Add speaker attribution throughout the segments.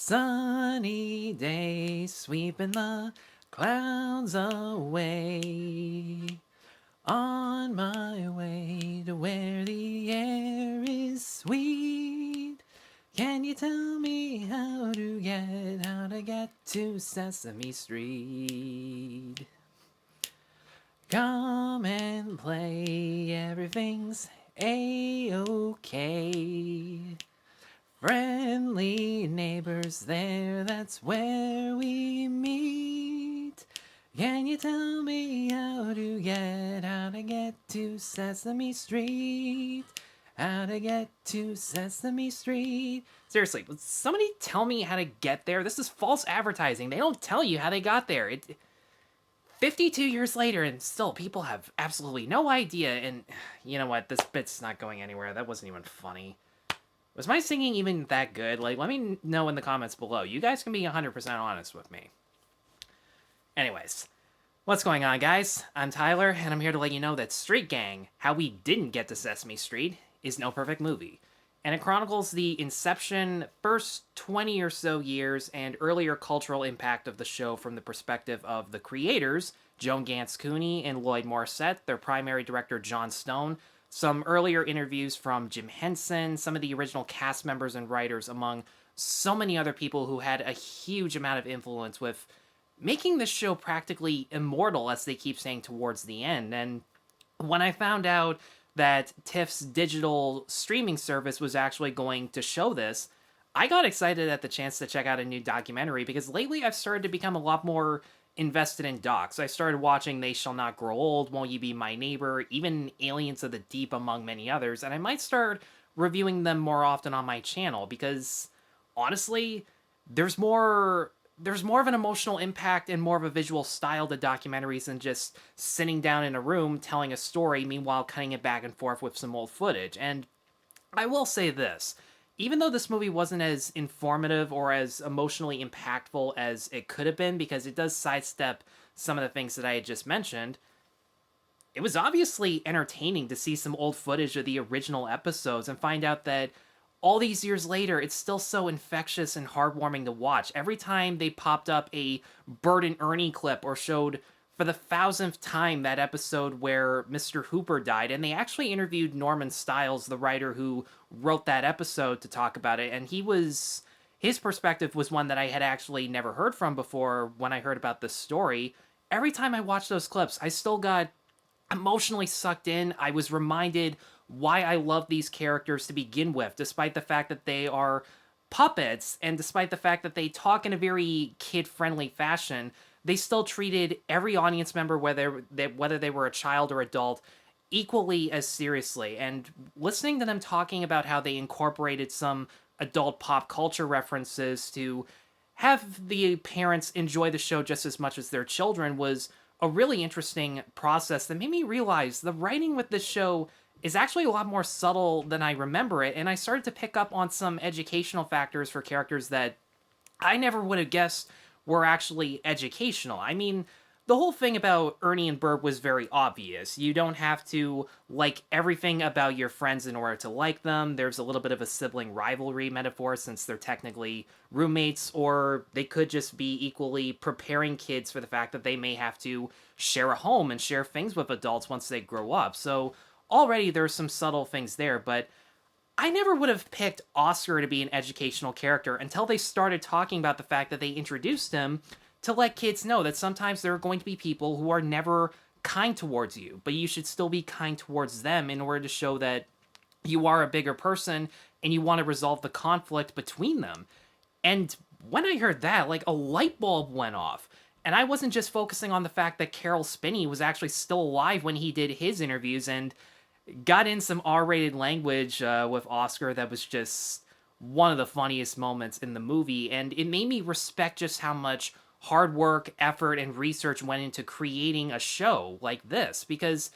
Speaker 1: Sunny day, sweeping the clouds away. On my way to where the air is sweet. Can you tell me how to get to Sesame Street? Come and play, everything's a-okay. Friendly neighbors there, that's where we meet. Can you tell me how to get to Sesame Street? How to get to Sesame Street? Seriously, would somebody tell me how to get there? This is false advertising. They don't tell you how they got there. 52 years later, and still people have absolutely no idea. And you know what? This bit's not going anywhere. That wasn't even funny. Was my singing even that good? Like, let me know in the comments below. You guys can be 100% honest with me. Anyways, what's going on, guys? I'm Tyler, and I'm here to let you know that Street Gang, How We Didn't Get to Sesame Street, is no perfect movie. And it chronicles the inception, first 20 or so years, and earlier cultural impact of the show from the perspective of the creators, Joan Gans Cooney and Lloyd Morissette, their primary director, Jon Stone, some earlier interviews from Jim Henson, some of the original cast members and writers, among so many other people who had a huge amount of influence with making this show practically immortal, as they keep saying, towards the end. And when I found out that TIFF's digital streaming service was actually going to show this, I got excited at the chance to check out a new documentary, because lately I've started to become a lot more invested in docs. I started watching They Shall Not Grow Old, Won't You Be My Neighbor, even Aliens of the Deep, among many others, and I might start reviewing them more often on my channel, because honestly, there's more of an emotional impact and more of a visual style to documentaries than just sitting down in a room telling a story, meanwhile cutting it back and forth with some old footage. And I will say this, even though this movie wasn't as informative or as emotionally impactful as it could have been, because it does sidestep some of the things that I had just mentioned, it was obviously entertaining to see some old footage of the original episodes and find out that all these years later, it's still so infectious and heartwarming to watch. Every time they popped up a Bert and Ernie clip or showed for the 1000th time that episode where Mr. Hooper died, and they actually interviewed Norman Stiles, the writer who wrote that episode, to talk about it, and his perspective was one that I had actually never heard from before when I heard about this story. Every time I watched those clips, I still got emotionally sucked in. I was reminded why I love these characters to begin with, despite the fact that they are puppets, and despite the fact that they talk in a very kid-friendly fashion. They still treated every audience member, whether they were a child or adult, equally as seriously. And listening to them talking about how they incorporated some adult pop culture references to have the parents enjoy the show just as much as their children was a really interesting process that made me realize the writing with this show is actually a lot more subtle than I remember it, and I started to pick up on some educational factors for characters that I never would have guessed were actually educational. I mean, the whole thing about Ernie and Bert was very obvious. You don't have to like everything about your friends in order to like them. There's a little bit of a sibling rivalry metaphor, since they're technically roommates, or they could just be equally preparing kids for the fact that they may have to share a home and share things with adults once they grow up. So already there's some subtle things there, but I never would have picked Oscar to be an educational character until they started talking about the fact that they introduced him to let kids know that sometimes there are going to be people who are never kind towards you, but you should still be kind towards them in order to show that you are a bigger person and you want to resolve the conflict between them. And when I heard that, like, a light bulb went off. And I wasn't just focusing on the fact that Carol Spinney was actually still alive when he did his interviews and got in some R-rated language with Oscar that was just one of the funniest moments in the movie, and it made me respect just how much hard work, effort, and research went into creating a show like this, because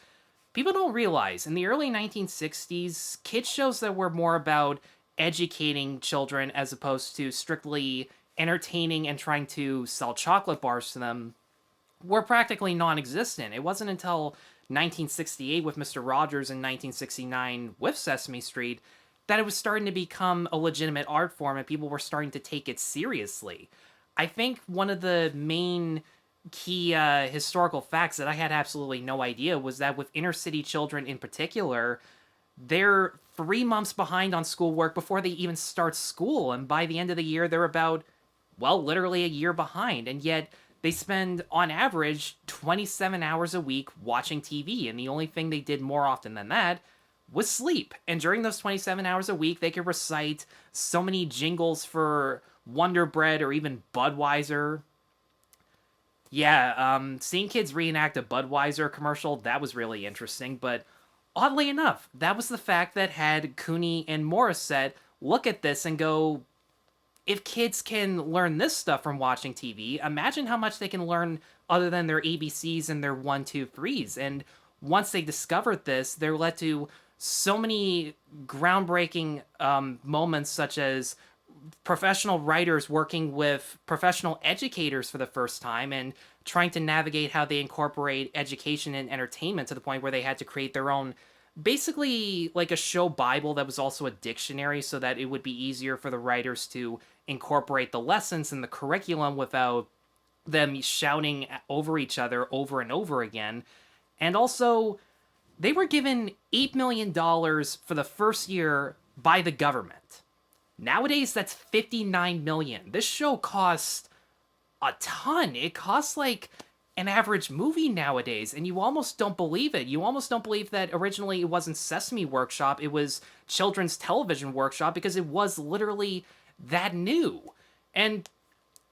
Speaker 1: people don't realize, in the early 1960s, kids shows that were more about educating children as opposed to strictly entertaining and trying to sell chocolate bars to them were practically non-existent. It wasn't until 1968 with Mr. Rogers and 1969 with Sesame Street that it was starting to become a legitimate art form and people were starting to take it seriously. I think one of the main key historical facts that I had absolutely no idea was that with inner city children in particular, they're 3 months behind on schoolwork before they even start school. And by the end of the year, they're about, well, literally a year behind. And yet they spend, on average, 27 hours a week watching TV. And the only thing they did more often than that was sleep. And during those 27 hours a week, they could recite so many jingles for Wonder Bread or even Budweiser. Yeah, seeing kids reenact a Budweiser commercial, that was really interesting. But oddly enough, that was the fact that had Cooney and Morissette look at this and go, if kids can learn this stuff from watching TV, imagine how much they can learn other than their ABCs and their 1, 2, 3s. And once they discovered this, they're led to so many groundbreaking moments, such as professional writers working with professional educators for the first time and trying to navigate how they incorporate education and entertainment to the point where they had to create their own, basically like a show Bible that was also a dictionary so that it would be easier for the writers to incorporate the lessons in the curriculum without them shouting over each other over and over again. And also, they were given $8 million for the first year by the government. Nowadays, that's $59 million. This show cost a ton. It costs like an average movie nowadays, and you almost don't believe it. You almost don't believe that originally it wasn't Sesame Workshop, it was Children's Television Workshop, because it was literally that new. And,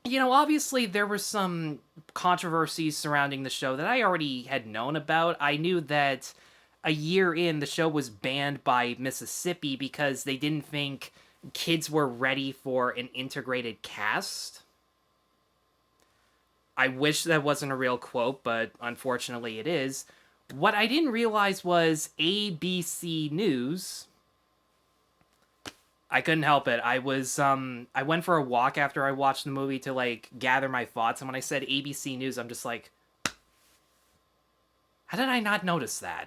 Speaker 1: you know, obviously there were some controversies surrounding the show that I already had known about. I knew that a year in, the show was banned by Mississippi because they didn't think kids were ready for an integrated cast. I wish that wasn't a real quote, but unfortunately it is. What I didn't realize was ABC News. I couldn't help it. I went for a walk after I watched the movie to, like, gather my thoughts, and when I said ABC News, I'm just like, how did I not notice that?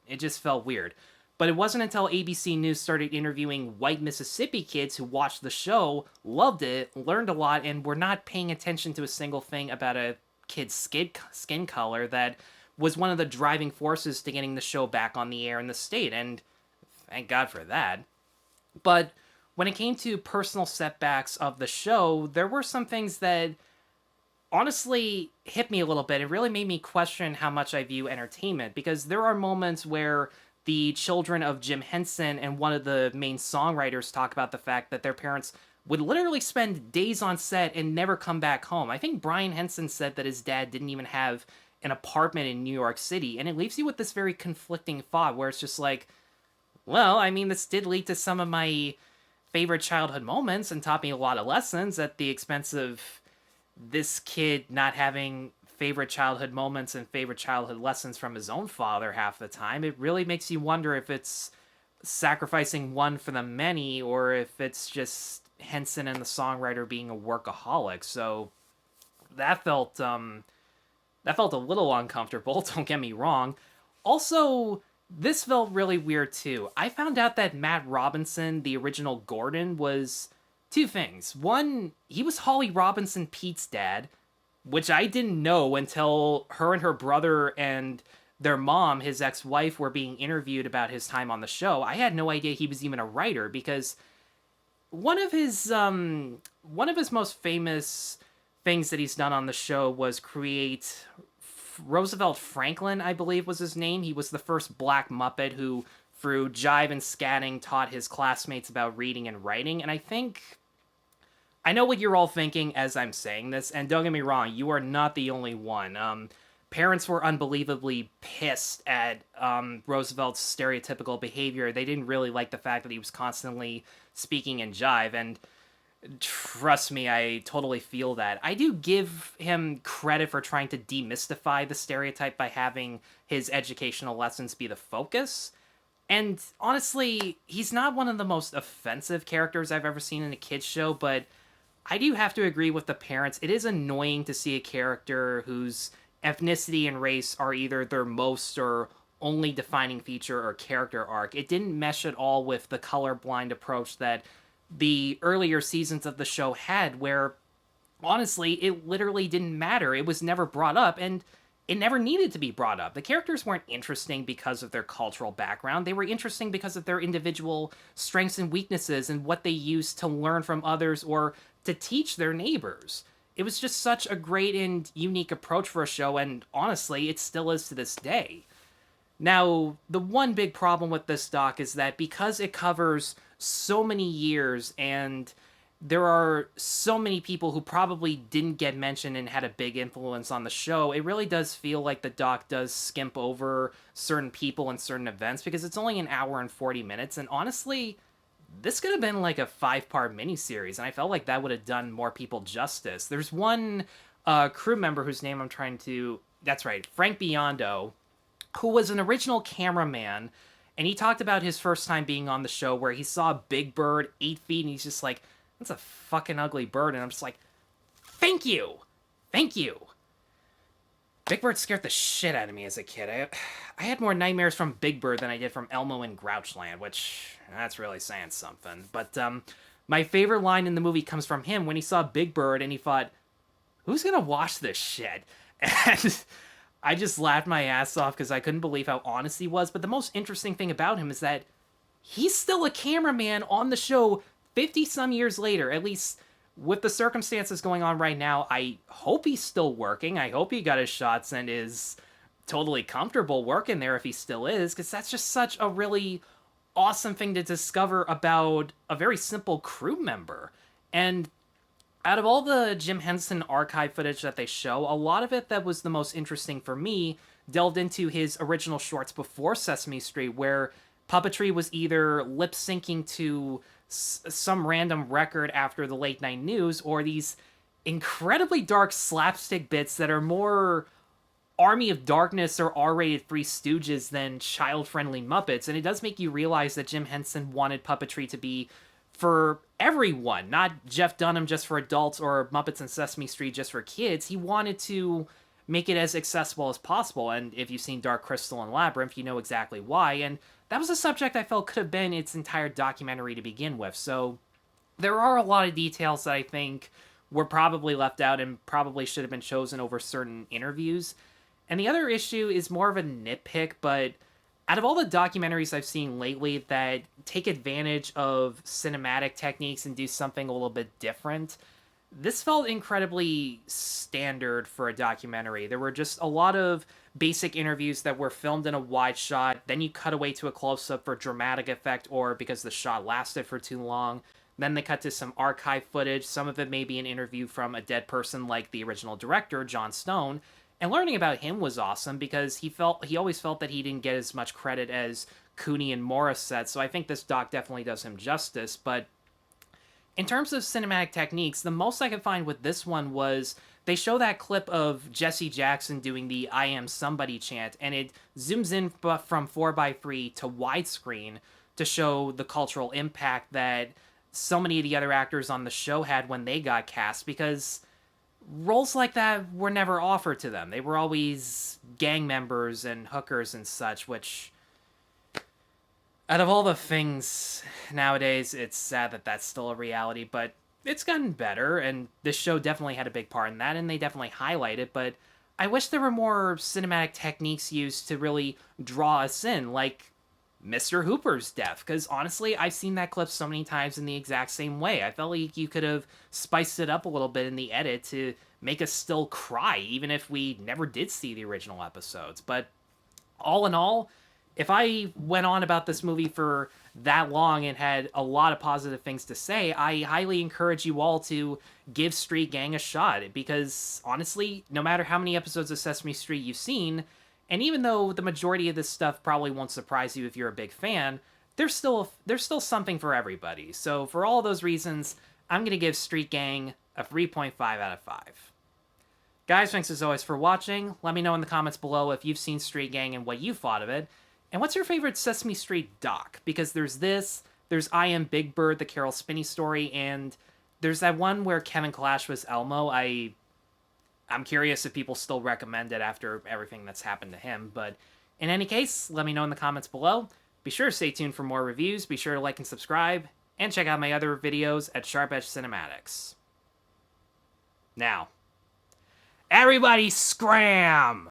Speaker 1: It just felt weird. But it wasn't until ABC News started interviewing white Mississippi kids who watched the show, loved it, learned a lot, and were not paying attention to a single thing about a kid's skin color that was one of the driving forces to getting the show back on the air in the state, and thank God for that. But when it came to personal setbacks of the show, there were some things that honestly hit me a little bit. It really made me question how much I view entertainment, because there are moments where the children of Jim Henson and one of the main songwriters talk about the fact that their parents would literally spend days on set and never come back home. I think Brian Henson said that his dad didn't even have an apartment in New York City, and it leaves you with this very conflicting thought where it's just like, well, I mean, this did lead to some of my favorite childhood moments and taught me a lot of lessons at the expense of this kid not having favorite childhood moments and favorite childhood lessons from his own father half the time. It really makes you wonder if it's sacrificing one for the many or if it's just Henson and the songwriter being a workaholic. So that felt a little uncomfortable, don't get me wrong. Also, this felt really weird too. I found out that Matt Robinson, the original Gordon, was two things. One, he was Holly Robinson Pete's dad, which I didn't know until her and her brother and their mom, his ex-wife, were being interviewed about his time on the show. I had no idea he was even a writer, because one of his most famous things that he's done on the show was create Roosevelt Franklin, I believe was his name. He was the first black Muppet who, through jive and scatting, taught his classmates about reading and writing. And I know what you're all thinking as I'm saying this, and don't get me wrong, you are not the only one. Parents were unbelievably pissed at Roosevelt's stereotypical behavior. They didn't really like the fact that he was constantly speaking in jive, and trust me, I totally feel that. I do give him credit for trying to demystify the stereotype by having his educational lessons be the focus. And honestly, he's not one of the most offensive characters I've ever seen in a kid's show, but I do have to agree with the parents. It is annoying to see a character whose ethnicity and race are either their most or only defining feature or character arc. It didn't mesh at all with the colorblind approach that the earlier seasons of the show had, where honestly, it literally didn't matter. It was never brought up, and it never needed to be brought up. The characters weren't interesting because of their cultural background. They were interesting because of their individual strengths and weaknesses and what they used to learn from others or to teach their neighbors. It was just such a great and unique approach for a show, and honestly, it still is to this day. Now, the one big problem with this doc is that because it covers so many years and there are so many people who probably didn't get mentioned and had a big influence on the show, it really does feel like the doc does skimp over certain people and certain events because it's only an hour and 40 minutes. And honestly, this could have been like a 5-part miniseries, and I felt like that would have done more people justice. There's one crew member whose name I'm trying to. That's right, Frank Biondo, who was an original cameraman, and he talked about his first time being on the show where he saw a big bird 8 feet, and he's just like, that's a fucking ugly bird. And I'm just like, thank you. Thank you. Big Bird scared the shit out of me as a kid. I had more nightmares from Big Bird than I did from Elmo in Grouchland, which, that's really saying something. But my favorite line in the movie comes from him when he saw Big Bird and he thought, who's going to watch this shit? And I just laughed my ass off because I couldn't believe how honest he was. But the most interesting thing about him is that he's still a cameraman on the show 50 some years later, at least with the circumstances going on right now. I hope he's still working. I hope he got his shots and is totally comfortable working there if he still is, because that's just such a really awesome thing to discover about a very simple crew member. And out of all the Jim Henson archive footage that they show, a lot of it that was the most interesting for me delved into his original shorts before Sesame Street, where puppetry was either lip syncing to some random record after the late night news, or these incredibly dark slapstick bits that are more Army of Darkness or R-rated Three Stooges than child-friendly Muppets. And it does make you realize that Jim Henson wanted puppetry to be for everyone, not Jeff Dunham just for adults or Muppets and Sesame Street just for kids. He wanted to make it as accessible as possible. And if you've seen Dark Crystal and Labyrinth, you know exactly why. And that was a subject I felt could have been its entire documentary to begin with. So there are a lot of details that I think were probably left out and probably should have been chosen over certain interviews. And the other issue is more of a nitpick, but out of all the documentaries I've seen lately that take advantage of cinematic techniques and do something a little bit different, this felt incredibly standard for a documentary. There were just a lot of basic interviews that were filmed in a wide shot, then you cut away to a close-up for dramatic effect or because the shot lasted for too long. Then they cut to some archive footage. Some of it may be an interview from a dead person like the original director, Jon Stone. And learning about him was awesome because he always felt that he didn't get as much credit as Cooney and Morissette, so I think this doc definitely does him justice. But in terms of cinematic techniques, the most I could find with this one was they show that clip of Jesse Jackson doing the I am somebody chant, and it zooms in from 4:3 to widescreen to show the cultural impact that so many of the other actors on the show had when they got cast, because roles like that were never offered to them. They were always gang members and hookers and such, which, out of all the things nowadays, it's sad that that's still a reality, but it's gotten better, and this show definitely had a big part in that, and they definitely highlight it, but I wish there were more cinematic techniques used to really draw us in, like Mr. Hooper's death, because honestly, I've seen that clip so many times in the exact same way. I felt like you could have spiced it up a little bit in the edit to make us still cry, even if we never did see the original episodes. But all in all, if I went on about this movie for that long and had a lot of positive things to say, I highly encourage you all to give Street Gang a shot, because honestly, no matter how many episodes of Sesame Street you've seen, and even though the majority of this stuff probably won't surprise you if you're a big fan, there's still something for everybody. So for all those reasons, I'm going to give Street Gang a 3.5 out of 5. Guys, thanks as always for watching. Let me know in the comments below if you've seen Street Gang and what you thought of it. And what's your favorite Sesame Street doc? Because there's I Am Big Bird, the Carol Spinney story, and there's that one where Kevin Clash was Elmo. I'm curious if people still recommend it after everything that's happened to him, but In any case, let me know in the comments below. Be sure to stay tuned for more reviews, be sure to like and subscribe, and check out my other videos at Sharp Edge Cinematics. Now, everybody scram!